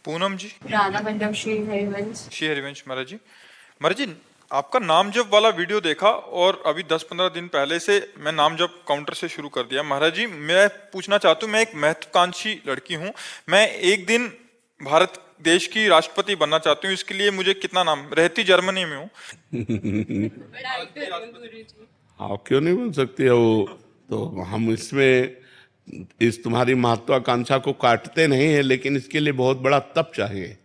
पूनम जी। राधा मंडप श्री हरिवंश। श्री हरिवंश। महाराज जी, महाराज जी, आपका नाम जप वाला वीडियो देखा और अभी 10-15 दिन पहले से मैं नाम जप काउंटर से शुरू कर दिया। महाराज जी, मैं पूछना चाहता हूँ, मैं एक महत्वाकांक्षी लड़की हूँ, मैं एक दिन भारत देश की राष्ट्रपति बनना चाहती हूँ। इसके लिए मुझे कितना नाम, रहती जर्मनी में हूँ। हाँ, क्यों नहीं बन सकती है वो? तो हम इसमें इस तुम्हारी महत्वाकांक्षा को काटते नहीं है, लेकिन इसके लिए बहुत बड़ा तप चाहिए,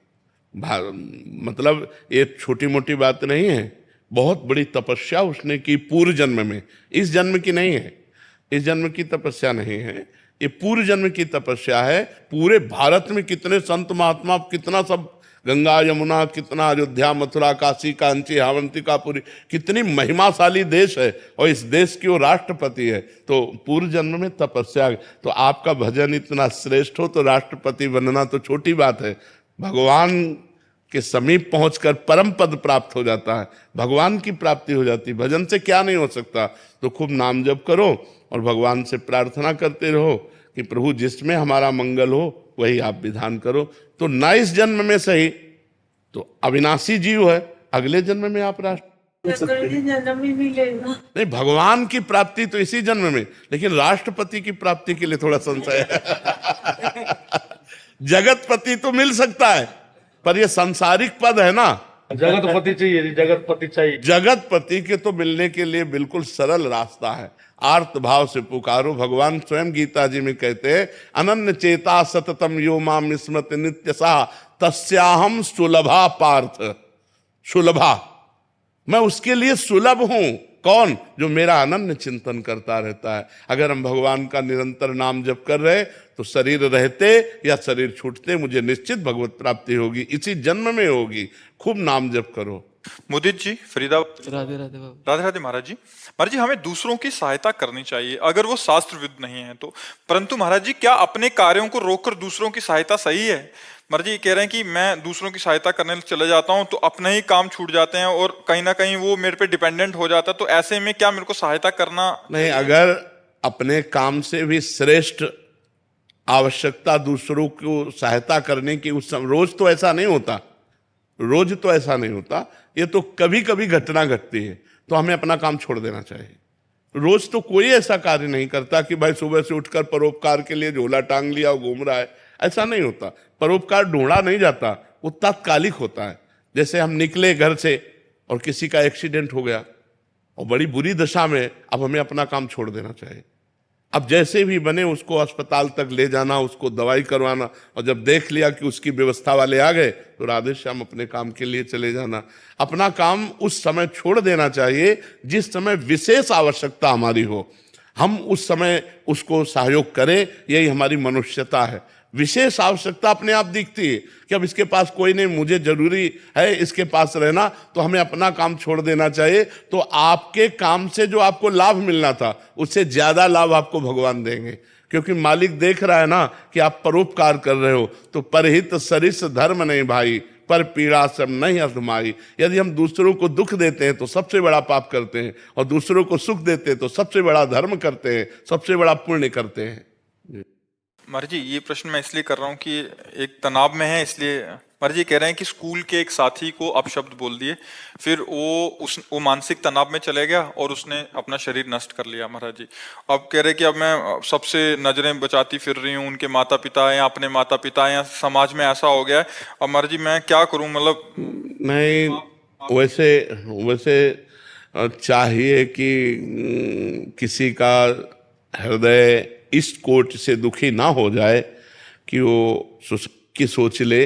मतलब ये छोटी मोटी बात नहीं है, बहुत बड़ी तपस्या उसने की पूर्व जन्म में, इस जन्म की नहीं है, इस जन्म की तपस्या नहीं है, ये पूर्व जन्म की तपस्या है। पूरे भारत में कितने संत महात्मा, कितना सब, गंगा यमुना, कितना अयोध्या मथुरा काशी कांची अवंतिकापुरी, कितनी महिमाशाली देश है, और इस देश की वो राष्ट्रपति है। तो पूर्व जन्म में तपस्या, तो आपका भजन इतना श्रेष्ठ हो तो राष्ट्रपति बनना तो छोटी बात है। भगवान के समीप पहुंचकर परम पद प्राप्त हो जाता है, भगवान की प्राप्ति हो जाती है। भजन से क्या नहीं हो सकता। तो खूब नाम जप करो और भगवान से प्रार्थना करते रहो कि प्रभु जिसमें हमारा मंगल हो वही आप विधान करो। तो न इस जन्म में सही तो अविनाशी जीव है, अगले जन्म में आप जन्म भी मिलेगा। नहीं, भगवान की प्राप्ति तो इसी जन्म में, लेकिन राष्ट्रपति की प्राप्ति के लिए थोड़ा संशय है। जगतपति तो मिल सकता है, पर ये सांसारिक पद है ना, जगतपति चाहिए, जगतपति चाहिए। जगतपति के तो मिलने के लिए बिल्कुल सरल रास्ता है, आर्त भाव से पुकारो। भगवान स्वयं गीता जी में कहते हैं, अनन्य चेता सततम यो माम स्मृति नित्यसा तस्याहम सुलभा पार्थ। सुलभा, मैं उसके लिए सुलभ हूं। कौन? जो मेरा अनन्य चिंतन करता रहता है। अगर हम भगवान का निरंतर नाम जप कर रहे तो शरीर रहते या शरीर छूटते मुझे निश्चित भगवत प्राप्ति होगी, इसी जन्म में होगी। खूब नाम जप करो। मुदित जी फरीदाबाद। राधे राधे बाबा। राधे राधे महाराज जी। महाराज जी, हमें दूसरों की सहायता करनी चाहिए अगर वो शास्त्रविद नहीं है तो, परंतु महाराज जी क्या अपने कार्यों को रोककर दूसरों की सहायता सही है? महाराज जी कह रहे हैं कि मैं दूसरों की सहायता करने चले जाता हूं तो अपने ही काम छूट जाते हैं और कहीं ना कहीं वो मेरे पे डिपेंडेंट हो जाता है, तो ऐसे में क्या मेरे को सहायता करना नहीं? अगर अपने काम से भी श्रेष्ठ आवश्यकता दूसरों को सहायता करने की, उस रोज तो ऐसा नहीं होता, रोज तो ऐसा नहीं होता, ये तो कभी कभी घटना घटती है, तो हमें अपना काम छोड़ देना चाहिए। रोज तो कोई ऐसा कार्य नहीं करता कि भाई सुबह से उठकर परोपकार के लिए झोला टांग लिया और घूम रहा है, ऐसा नहीं होता। परोपकार ढूंढा नहीं जाता, वो तात्कालिक होता है। जैसे हम निकले घर से और किसी का एक्सीडेंट हो गया और बड़ी बुरी दशा में, अब हमें अपना काम छोड़ देना चाहिए। अब जैसे भी बने उसको अस्पताल तक ले जाना, उसको दवाई करवाना, और जब देख लिया कि उसकी व्यवस्था वाले आ गए तो राधे श्याम अपने काम के लिए चले जाना। अपना काम उस समय छोड़ देना चाहिए जिस समय विशेष आवश्यकता हमारी हो, हम उस समय उसको सहयोग करें, यही हमारी मनुष्यता है। विशेष आवश्यकता अपने आप दिखती है कि अब इसके पास कोई नहीं, मुझे जरूरी है इसके पास रहना, तो हमें अपना काम छोड़ देना चाहिए। तो आपके काम से जो आपको लाभ मिलना था उससे ज्यादा लाभ आपको भगवान देंगे, क्योंकि मालिक देख रहा है ना कि आप परोपकार कर रहे हो। तो परहित सरिस धर्म नहीं भाई, पर पीड़ा सब नहीं अधमाई। यदि हम दूसरों को दुख देते हैं तो सबसे बड़ा पाप करते हैं, और दूसरों को सुख देते हैं तो सबसे बड़ा धर्म करते हैं, सबसे बड़ा पुण्य करते हैं। महाराज जी ये प्रश्न मैं इसलिए कर रहा हूँ कि एक तनाव में है, इसलिए महाराज जी कह रहे हैं कि स्कूल के एक साथी को अपशब्द बोल दिए, फिर वो मानसिक तनाव में चले गया और उसने अपना शरीर नष्ट कर लिया। महाराज जी अब कह रहे हैं कि अब मैं सबसे नजरें बचाती फिर रही हूँ, उनके माता पिता या अपने माता पिता या समाज में ऐसा हो गया है। अब महाराज जी मैं क्या करूँ? मतलब नहीं, वैसे चाहिए कि किसी का हृदय इस कोट से दुखी ना हो जाए कि वो की सोच ले।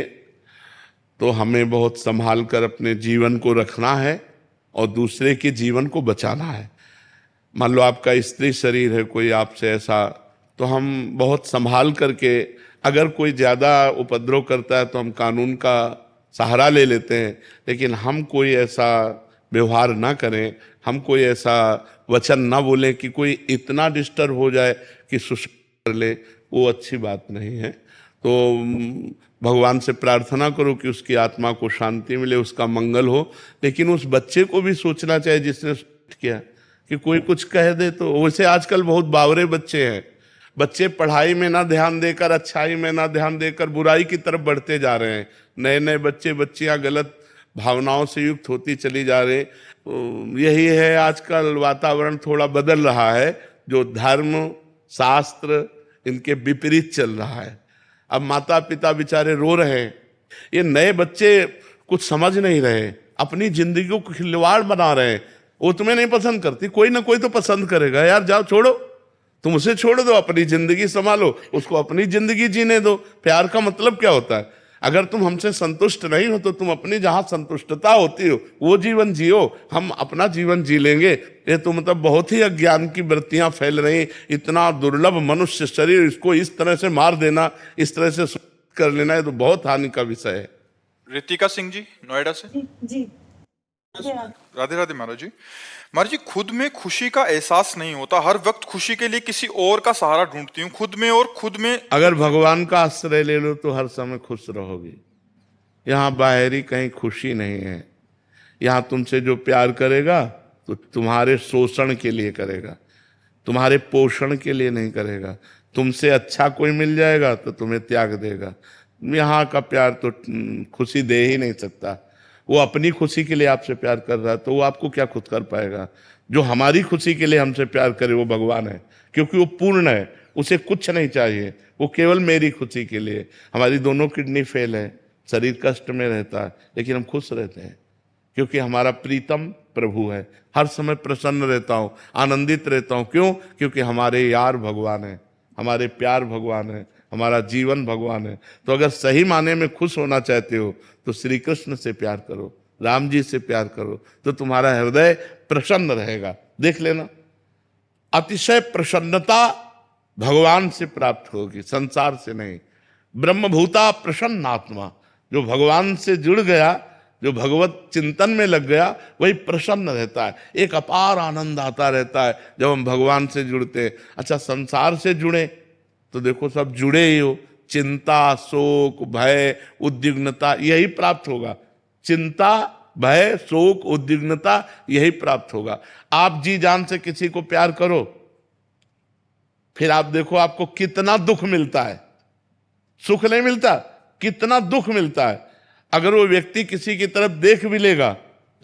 तो हमें बहुत संभाल कर अपने जीवन को रखना है और दूसरे के जीवन को बचाना है। मान लो आपका स्त्री शरीर है, कोई आपसे ऐसा, तो हम बहुत संभाल करके, अगर कोई ज़्यादा उपद्रव करता है तो हम कानून का सहारा ले लेते हैं, लेकिन हम कोई ऐसा व्यवहार ना करें, हम कोई ऐसा वचन ना बोलें कि कोई इतना डिस्टर्ब हो जाए कि सुसाइड कर ले, वो अच्छी बात नहीं है। तो भगवान से प्रार्थना करो कि उसकी आत्मा को शांति मिले, उसका मंगल हो। लेकिन उस बच्चे को भी सोचना चाहिए जिसने किया, कि कोई कुछ कह दे तो। वैसे आजकल बहुत बावरे बच्चे हैं, बच्चे पढ़ाई में ना ध्यान देकर, अच्छाई में ना ध्यान देकर बुराई की तरफ बढ़ते जा रहे हैं। नए नए बच्चियां गलत भावनाओं से युक्त होती चली जा रही। यही है, आजकल वातावरण थोड़ा बदल रहा है, जो धर्म शास्त्र इनके विपरीत चल रहा है। अब माता पिता बेचारे रो रहे हैं, ये नए बच्चे कुछ समझ नहीं रहे, अपनी जिंदगी को खिलवाड़ बना रहे हैं। वो तुम्हें नहीं पसंद करती, कोई ना कोई तो पसंद करेगा। यार जाओ, छोड़ो, तुम उसे छोड़ दो, अपनी जिंदगी संभालो, उसको अपनी जिंदगी जीने दो। प्यार का मतलब क्या होता है? अगर तुम हमसे संतुष्ट नहीं हो तो तुम अपनी जहां संतुष्टता होती हो वो जीवन जियो, हम अपना जीवन जी लेंगे। ये तो मतलब बहुत ही अज्ञान की वृत्तियां फैल रही। इतना दुर्लभ मनुष्य शरीर, इसको इस तरह से मार देना, इस तरह से कर लेना, ये तो बहुत हानि का विषय है। रितिका सिंह जी नोएडा से। जी राधे राधे महाराज जी। महाराज जी, खुद में खुशी का एहसास नहीं होता, हर वक्त खुशी के लिए किसी और का सहारा ढूंढती हूँ, खुद में और खुद में। अगर भगवान का आश्रय ले लो तो हर समय खुश रहोगे। यहाँ बाहरी कहीं खुशी नहीं है। यहाँ तुमसे जो प्यार करेगा तो तुम्हारे शोषण के लिए करेगा, तुम्हारे पोषण के लिए नहीं करेगा। तुमसे अच्छा कोई मिल जाएगा तो तुम्हें त्याग देगा। यहाँ का प्यार तो खुशी दे ही नहीं सकता। वो अपनी खुशी के लिए आपसे प्यार कर रहा है तो वो आपको क्या खुद कर पाएगा। जो हमारी खुशी के लिए हमसे प्यार करे वो भगवान है, क्योंकि वो पूर्ण है, उसे कुछ नहीं चाहिए, वो केवल मेरी खुशी के लिए। हमारी दोनों किडनी फेल है, शरीर कष्ट में रहता है, लेकिन हम खुश रहते हैं क्योंकि हमारा प्रीतम प्रभु है। हर समय प्रसन्न रहता हूँ, आनंदित रहता हूँ। क्यों? क्योंकि हमारे यार भगवान है, हमारे प्यार भगवान है, हमारा जीवन भगवान है। तो अगर सही माने में खुश होना चाहते हो तो श्री कृष्ण से प्यार करो, राम जी से प्यार करो, तो तुम्हारा हृदय प्रसन्न रहेगा। देख लेना, अतिशय प्रसन्नता भगवान से प्राप्त होगी, संसार से नहीं। ब्रह्मभूता प्रसन्न आत्मा, जो भगवान से जुड़ गया, जो भगवत चिंतन में लग गया, वही प्रसन्न रहता है। एक अपार आनंद आता रहता है जब हम भगवान से जुड़ते हैं। अच्छा, संसार से जुड़े तो देखो सब जुड़े ही हो, चिंता, शोक, भय, उद्विग्नता यही प्राप्त होगा। चिंता, भय, शोक, उद्विग्नता यही प्राप्त होगा। आप जी जान से किसी को प्यार करो, फिर आप देखो आपको कितना दुख मिलता है। सुख नहीं मिलता, कितना दुख मिलता है। अगर वो व्यक्ति किसी की तरफ देख भी लेगा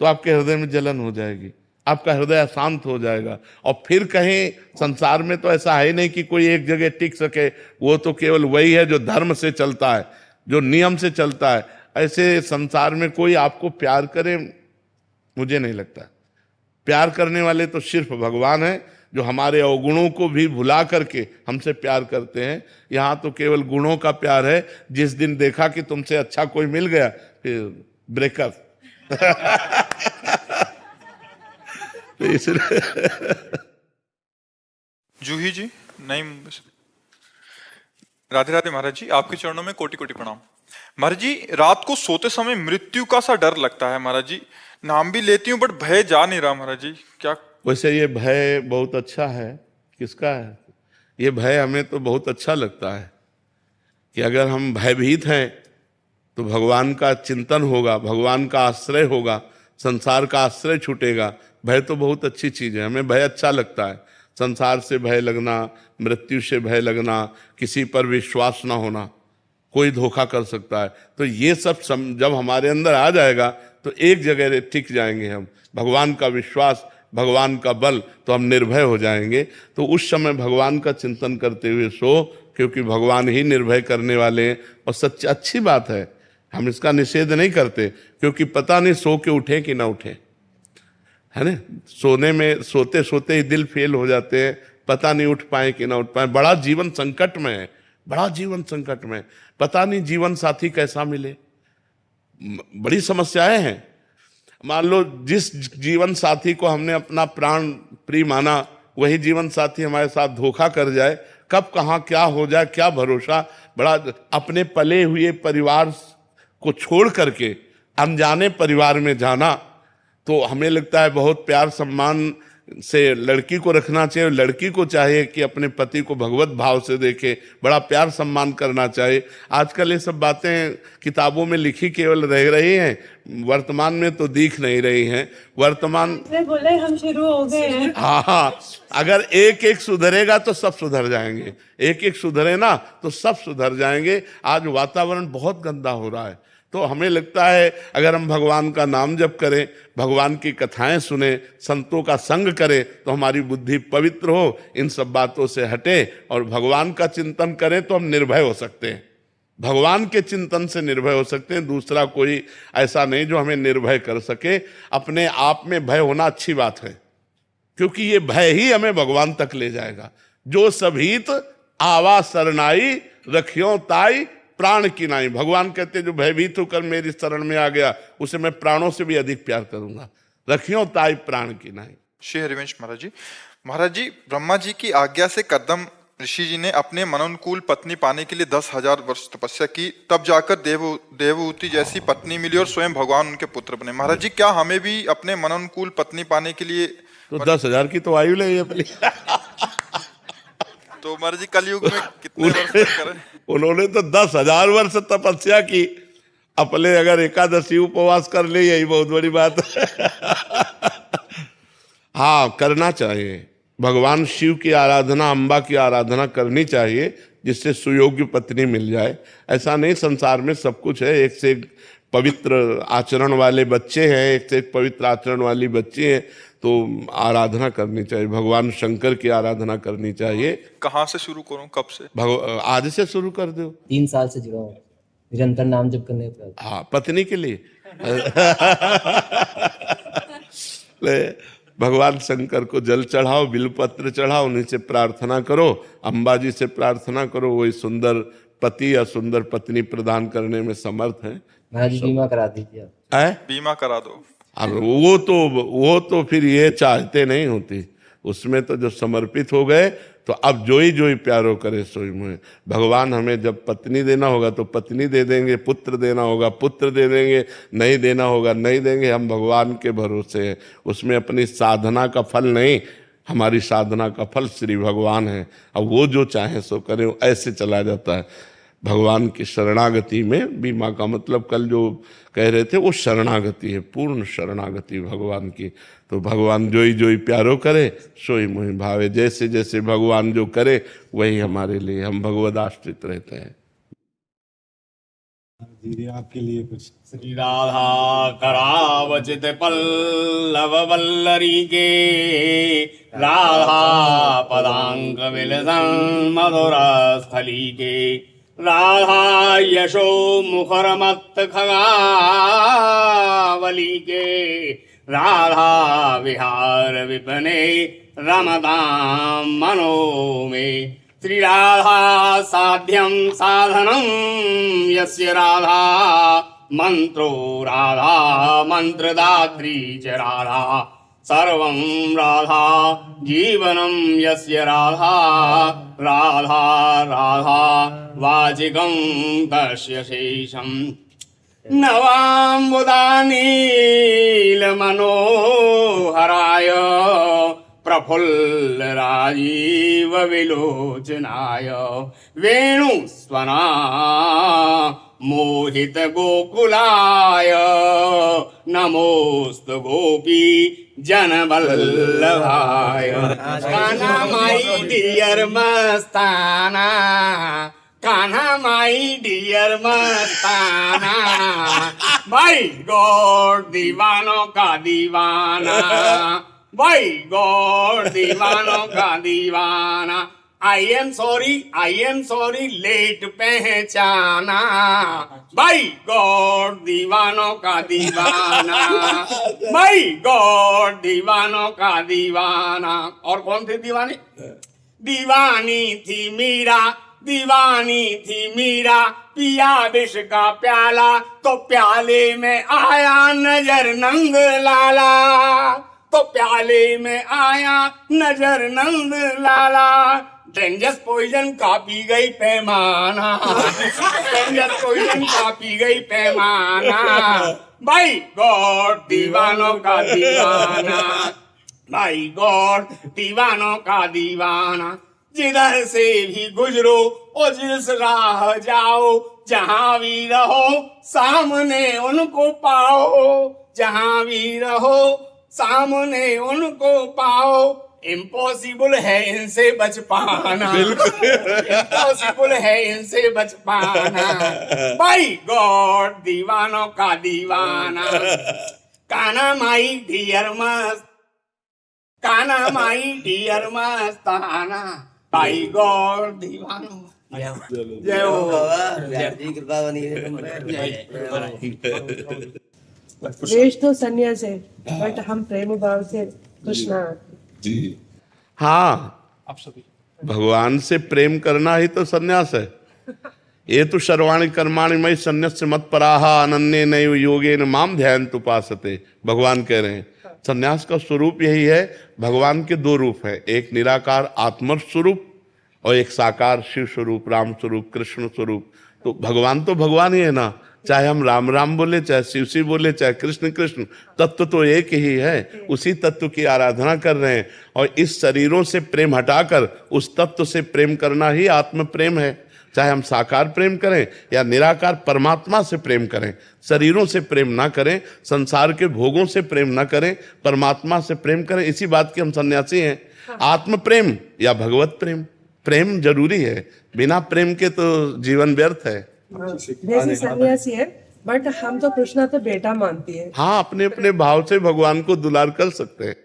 तो आपके हृदय में जलन हो जाएगी, आपका हृदय अशांत हो जाएगा। और फिर कहीं संसार में तो ऐसा है नहीं कि कोई एक जगह टिक सके, वो तो केवल वही है जो धर्म से चलता है, जो नियम से चलता है। ऐसे संसार में कोई आपको प्यार करे, मुझे नहीं लगता। प्यार करने वाले तो सिर्फ भगवान है, जो हमारे अवगुणों को भी भुला करके हमसे प्यार करते हैं। यहाँ तो केवल गुणों का प्यार है। जिस दिन देखा कि तुमसे अच्छा कोई मिल गया, फिर ब्रेकअप। तो इसलिए जूही जी नहीं मुंबई से। राधे राधे महाराज जी, आपके चरणों में कोटि कोटि प्रणाम। महाराज जी, रात को सोते समय मृत्यु का सा डर लगता है महाराज जी, नाम भी लेती हूँ बट भय जा नहीं रहा महाराज जी, क्या? वैसे ये भय बहुत अच्छा है। किसका है ये भय? हमें तो बहुत अच्छा लगता है कि अगर हम भयभीत हैं तो भगवान का चिंतन होगा, भगवान का आश्रय होगा, संसार का आश्रय छूटेगा। भय तो बहुत अच्छी चीज है, हमें भय अच्छा लगता है। संसार से भय लगना, मृत्यु से भय लगना, किसी पर विश्वास ना होना, कोई धोखा कर सकता है, तो ये सब जब हमारे अंदर आ जाएगा तो एक जगह टिक जाएंगे हम। भगवान का विश्वास, भगवान का बल, तो हम निर्भय हो जाएंगे। तो उस समय भगवान का चिंतन करते हुए सो, क्योंकि भगवान ही निर्भय करने वाले हैं। और सच्ची अच्छी बात है, हम इसका निषेध नहीं करते, क्योंकि पता नहीं सो के उठे कि ना उठे, है ना। सोने में सोते सोते ही दिल फेल हो जाते हैं, पता नहीं उठ पाए कि ना उठ पाए। बड़ा जीवन संकट में है, बड़ा जीवन संकट में, पता नहीं जीवन साथी कैसा मिले, बड़ी समस्याएं हैं। मान लो जिस जीवन साथी को हमने अपना प्राण प्रिय माना, वही जीवन साथी हमारे साथ धोखा कर जाए, कब कहाँ क्या हो जाए क्या भरोसा। बड़ा अपने पले हुए परिवार को छोड़ करके अनजाने परिवार में जाना, तो हमें लगता है बहुत प्यार सम्मान से लड़की को रखना चाहिए। लड़की को चाहिए कि अपने पति को भगवत भाव से देखे, बड़ा प्यार सम्मान करना चाहिए। आजकल ये सब बातें किताबों में लिखी केवल रह रही हैं, वर्तमान में तो दिख नहीं रही हैं। वर्तमान बोले हम शुरू हो गए हैं। हाँ, अगर एक एक सुधरेगा तो सब सुधर जाएंगे, एक एक सुधरे ना तो सब सुधर जाएंगे। आज वातावरण बहुत गंदा हो रहा है, तो हमें लगता है अगर हम भगवान का नाम जप करें, भगवान की कथाएं सुने, संतों का संग करें, तो हमारी बुद्धि पवित्र हो, इन सब बातों से हटे और भगवान का चिंतन करें, तो हम निर्भय हो सकते हैं। भगवान के चिंतन से निर्भय हो सकते हैं, दूसरा कोई ऐसा नहीं जो हमें निर्भय कर सके। अपने आप में भय होना अच्छी बात है, क्योंकि ये भय ही हमें भगवान तक ले जाएगा। जो सभीत आवा सरनाई, रखियो ताई प्राण की नाई। भगवान कहते जो भयभीत होकर मेरी शरण में आ गया उसे मैं प्राणों से भी अधिक प्यार करूंगा। रखियो ताई प्राण की नाई। श्री हरिवंश महाराज जी ब्रह्मा जी की आज्ञा से कर्दम ऋषि जी ने अपने मनोनुकूल पत्नी पाने के लिए 10,000 वर्ष तपस्या की, तब जाकर देवहूति जैसी पत्नी मिली और स्वयं भगवान उनके पुत्र बने। महाराज जी क्या हमें भी अपने मनोनुकूल पत्नी पाने के लिए तो 10,000 की तो आयु ले अपनी। तो महाराज जी कलयुग में कितने वर्ष तक करें? उन्होंने तो 10,000 वर्ष तपस्या की, अपने अगर एकादशी उपवास कर ले यही बहुत बड़ी बात है। हाँ, करना चाहिए। भगवान शिव की आराधना, अम्बा की आराधना करनी चाहिए जिससे सुयोग्य पत्नी मिल जाए। ऐसा नहीं, संसार में सब कुछ है, एक से एक पवित्र आचरण वाले बच्चे हैं, एक से एक पवित्र आचरण वाली बच्ची हैं, तो आराधना करनी चाहिए। भगवान शंकर की आराधना करनी चाहिए। कहाँ से शुरू करूं, कब से? आज से शुरू कर दो। 3 साल से जुड़ा हूँ निरंतर नाम जप करने पर। हाँ, पत्नी के लिए। भगवान शंकर को जल चढ़ाओ, बिलपत्र चढ़ाओ, उन्हीं से प्रार्थना करो, अम्बा जी से प्रार्थना करो, वही सुंदर पति या सुंदर पत्नी प्रदान करने में समर्थ है। महाराज जी बीमा करा दीजिए। बीमा करा दो। अब वो तो फिर ये चाहते नहीं होती, उसमें तो जब समर्पित हो गए तो अब जोई जोई प्यारो करे सोई मुझे। भगवान हमें जब पत्नी देना होगा तो पत्नी दे देंगे, पुत्र देना होगा पुत्र दे देंगे, नहीं देना होगा नहीं देंगे। हम भगवान के भरोसे हैं, उसमें अपनी साधना का फल नहीं, हमारी साधना का फल श्री भगवान है। अब वो जो चाहे सो करें, ऐसे चला जाता है। भगवान की शरणागति में बीमा का मतलब कल जो कह रहे थे वो शरणागति है, पूर्ण शरणागति भगवान की। तो भगवान जोई जोई प्यारो करे सोई मोहि भावे। जैसे जैसे भगवान जो करे वही हमारे लिए, हम भगवद आश्रित रहते हैं। दीदी आपके लिए कुछ। श्री राधा करावचित पल्लव वल्लरी के, राधा पदांक विलसन मधुर स्थली के, राधा यशो मुखर मत खगावली के, राधा विहार विपने रमताम मनो में। श्री राधा साध्यम साधनम यस्य राधा, मंत्रो राधा मंत्रदात्री च राधा, सर्वं राधा जीवनं यस्य राधा, राधा राधा वाचिकं तस्य शेषम्। नवाम्बुदानीलमनोहराय प्रफुल्ल राजीव विलोचनाय, वेणुस्वना मोहित गोकुलाय, नमोस्तु गोपी जनवल्लभाय। कान्हा माई डियर मस्ताना, कान्हा माई डियर मस्ताना, भाई गॉड दीवानों का दीवाना, भाई गॉड दीवानों का दीवाना। आई एम सॉरी लेट पहचाना, भाई गॉड दीवानों का दीवाना, भाई गॉड दीवानों का दीवाना। और कौन थे दीवाने? दीवानी थी मीरा, दीवानी थी मीरा, पिया विष का प्याला तो प्याले में आया नजर नंद लाला, तो प्याले में आया नजर नंद लाला। डेंजरस पॉइजन का पी गई पैमाना, डेंजरस पॉइजन का पी गई पैमाना, भाई गॉड दीवानों का दीवाना, भाई गॉड दीवानों का दीवाना। जिधर से भी गुजरो और जिस राह जाओ, जहां भी रहो सामने उनको पाओ, जहां भी रहो सामने उनको पाओ। इम्पॉसिबल है इनसे बच पाना, इम्पॉसिबल है इनसे बच पाना, भाई गॉड दीवानों का दीवाना। कान्हा माई डियर मस्त, कान्हा माई डियर मस्ताना, भाई गॉड दीवानों। जय हो, कृपा बनी देश तो संन्यास है, बट हम प्रेम भाव से कृष्णा। हाँ, भगवान से प्रेम करना ही तो सन्यास है। ये तो सर्वाणि कर्माणि मयि सन्न्यस्य मत्पराः अनन्ये नैव योगेन माम ध्यायन्तु उपासते। भगवान कह रहे हैं सन्यास का स्वरूप यही है। भगवान के दो रूप है, एक निराकार आत्म स्वरूप और एक साकार शिव स्वरूप, राम स्वरूप, कृष्ण स्वरूप। तो भगवान ही है ना, चाहे हम राम राम बोले, चाहे शिव शिव बोले, चाहे कृष्ण कृष्ण, तत्व तो एक ही है। उसी तत्व की आराधना कर रहे हैं और इस शरीरों से प्रेम हटाकर उस तत्व से प्रेम करना ही आत्म प्रेम है। चाहे हम साकार प्रेम करें या निराकार परमात्मा से प्रेम करें, शरीरों से प्रेम ना करें, संसार के भोगों से प्रेम ना करें, परमात्मा से प्रेम करें। इसी बात के हम सन्यासी हैं। आत्म प्रेम या भगवत प्रेम, प्रेम जरूरी है, बिना प्रेम के तो जीवन व्यर्थ है। जैसे सन्यासी है, बट हम तो कृष्णा तो बेटा मानती है। हाँ, अपने अपने भाव से भगवान को दुलार कर सकते हैं।